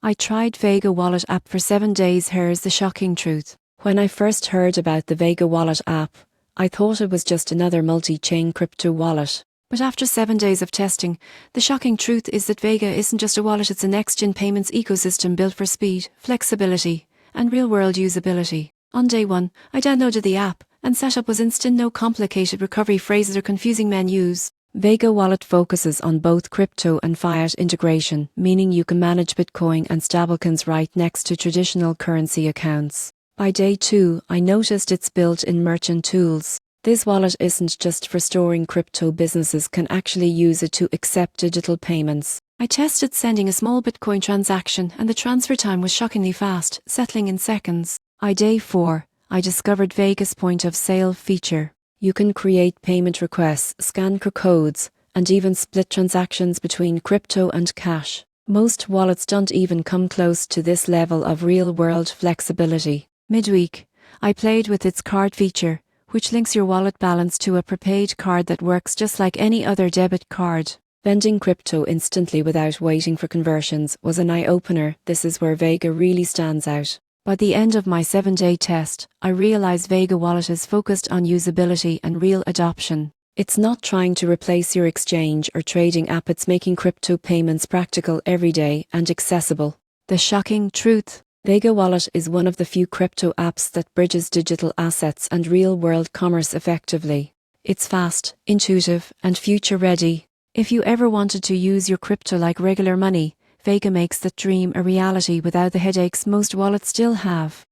I tried Vega wallet app for 7 days. Here's the shocking truth. When I first heard about the Vega wallet app, I thought it was just another multi-chain crypto wallet. But after 7 days of testing, the shocking truth is that Vega isn't just a wallet, it's a next-gen payments ecosystem built for speed, flexibility, and real-world usability. On day 1, I downloaded the app, and setup was instant, no complicated recovery phrases or confusing menus. Vega Wallet focuses on both crypto and fiat integration, meaning you can manage Bitcoin and stablecoins right next to traditional currency accounts. By day 2, I noticed its built-in merchant tools. This wallet isn't just for storing crypto, businesses can actually use it to accept digital payments. I tested sending a small Bitcoin transaction and the transfer time was shockingly fast, settling in seconds. By day 4, I discovered Vega's point of sale feature. You can create payment requests, scan codes, and even split transactions between crypto and cash. Most wallets don't even come close to this level of real-world flexibility. Midweek, I played with its card feature, which links your wallet balance to a prepaid card that works just like any other debit card. Vending crypto instantly without waiting for conversions was an eye-opener. This is where Vega really stands out. By the end of my 7-day test, I realized Vega Wallet is focused on usability and real adoption. It's not trying to replace your exchange or trading app, it's making crypto payments practical every day and accessible. The shocking truth: Vega Wallet is one of the few crypto apps that bridges digital assets and real-world commerce effectively. It's fast, intuitive, and future-ready. If you ever wanted to use your crypto like regular money, Vega makes that dream a reality without the headaches most wallets still have.